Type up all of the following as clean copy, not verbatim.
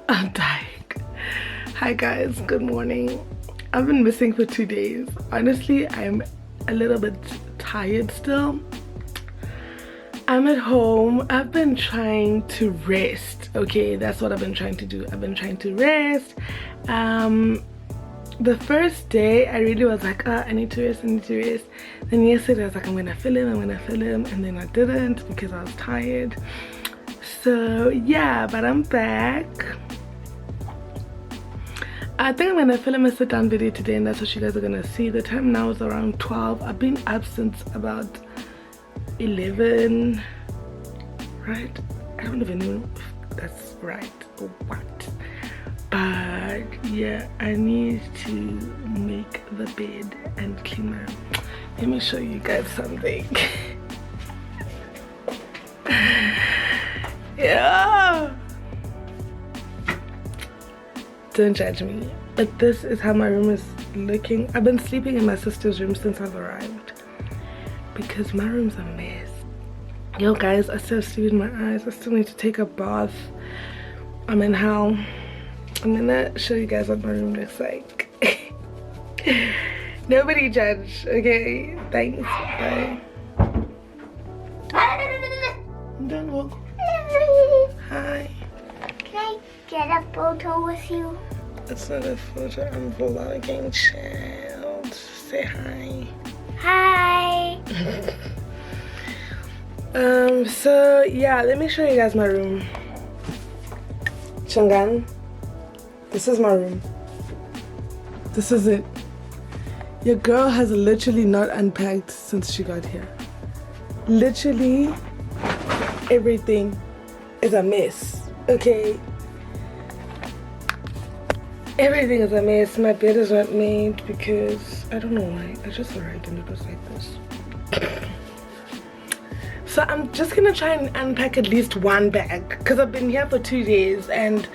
I'm dying. Hi guys, good morning. I've been missing for 2 days. Honestly, I'm a little bit tired still. I'm at home. I've been trying to rest. Okay, that's what I've been trying to do. I've been trying to rest. The first day I really was like, I need to rest, I need to rest. Then yesterday I was like, I'm gonna film, and then I didn't because I was tired. So yeah, but I'm back. I think I'm gonna film a sit down video today, and that's what you guys are gonna see. The time now is around 12. I've been up since about 11, right? I don't even know if that's right or what. But yeah, I need to make the bed and clean my room. Let me show you guys something. Yeah, don't judge me, but this is how my room is looking. I've been sleeping in my sister's room since I've arrived because my room's a mess. Yo guys, I still have sleep in my eyes. I still need to take a bath. I'm in hell. I'm gonna show you guys what my room looks like. Nobody judge, okay? Thanks. Bye. Don't walk. Hi. Can I get a photo with you? It's not a photo. I'm vlogging, child. Say hi. Hi. So yeah, let me show you guys my room. Changan. This is my room. This is it. Your girl has literally not unpacked since she got here. Literally everything is a mess, okay? Everything is a mess. My bed is not made because I don't know why. I just arrived and it was like this. So I'm just gonna try and unpack at least one bag because I've been here for 2 days and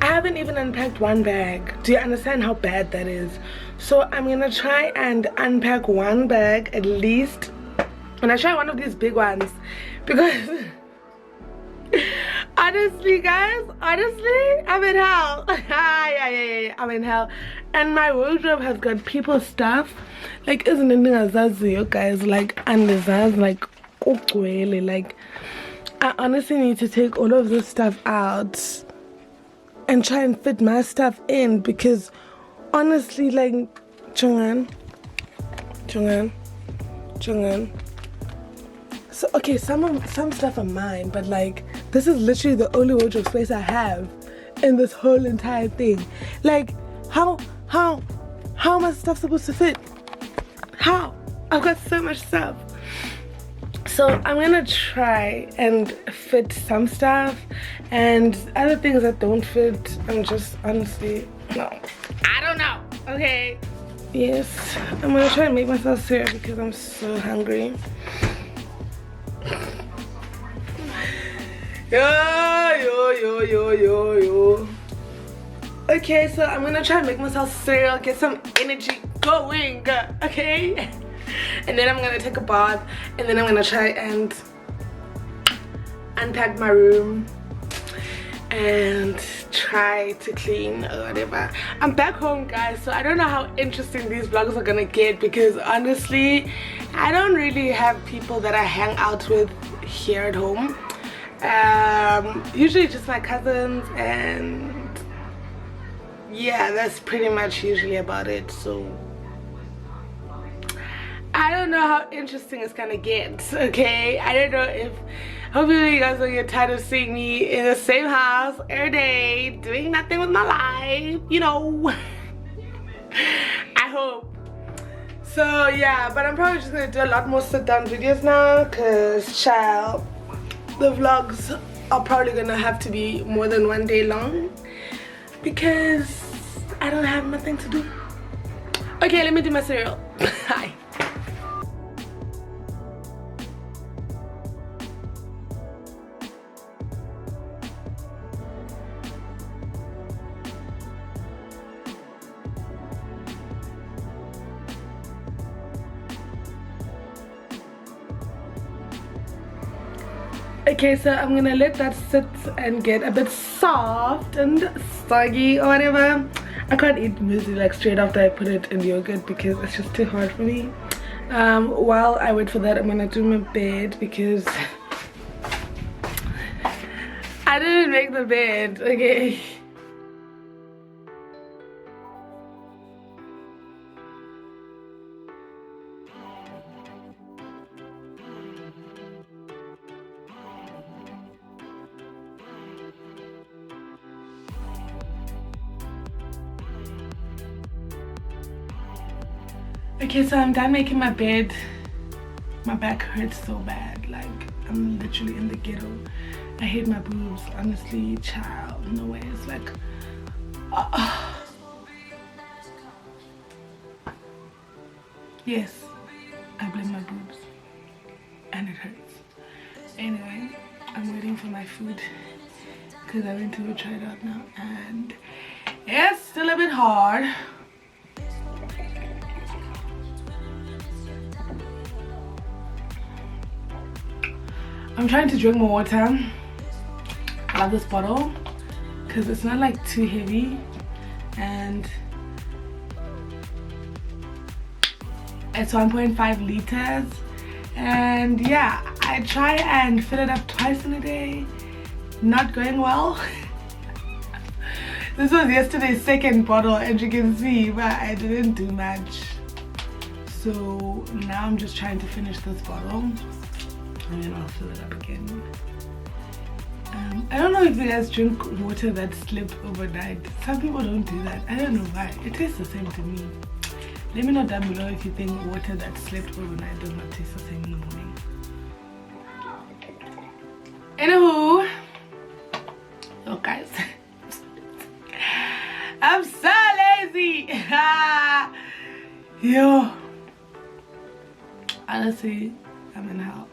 I haven't even unpacked one bag. Do you understand how bad that is? So I'm gonna try and unpack one bag at least, and I try one of these big ones because honestly guys, I'm in hell. Yeah, I'm in hell. And my wardrobe has got people's stuff like isn't anything as guys, like undesigned, like I honestly need to take all of this stuff out and try and fit my stuff in because honestly, like, Chongan. So okay, some stuff are mine, but like this is literally the only wardrobe space I have in this whole entire thing. Like, how my stuff supposed to fit? How? I've got so much stuff. So I'm gonna try and fit some stuff, and other things that don't fit, I'm just honestly, no, I don't know, okay? Yes, I'm gonna try and make myself cereal because I'm so hungry. Yo. Okay, so I'm gonna try and make myself cereal, get some energy going, okay? And then I'm gonna take a bath, and then I'm gonna try and unpack my room and try to clean or whatever. I'm back home guys, so I don't know how interesting these vlogs are gonna get because honestly I don't really have people that I hang out with here at home. Usually just my cousins, and yeah, that's pretty much usually about it. So I don't know how interesting it's gonna get, okay? I don't know if, hopefully you guys don't get tired of seeing me in the same house every day doing nothing with my life, you know. I hope. So yeah, but I'm probably just gonna do a lot more sit down videos now because child, the vlogs are probably gonna have to be more than 1 day long because I don't have nothing to do. Okay, let me do my cereal. Hi. Okay, so I'm gonna let that sit and get a bit soft and soggy or whatever. I can't eat muesli like straight after I put it in yogurt because it's just too hard for me. While I wait for that, I'm gonna do my bed because I didn't make the bed, okay? Okay, so I'm done making my bed. My back hurts so bad, like I'm literally in the ghetto. I hate my boobs, honestly, child, no way. It's like yes, I blame my boobs and it hurts. Anyway, I'm waiting for my food because I went to try it out now and it's still a bit hard. I'm trying to drink more water. I love this bottle because it's not like too heavy and it's 1.5 liters. And yeah, I try and fill it up twice in a day. Not going well. This was yesterday's second bottle and you can see, but I didn't do much. So now I'm just trying to finish this bottle. And then I'll fill it up again. I don't know if you guys drink water that slipped overnight. Some people don't do that. I don't know why. It tastes the same to me. Let me know down below if you think water that slipped overnight does not taste the same in the morning. Anywho, look guys, I'm so lazy. Yo, honestly, I'm in hell.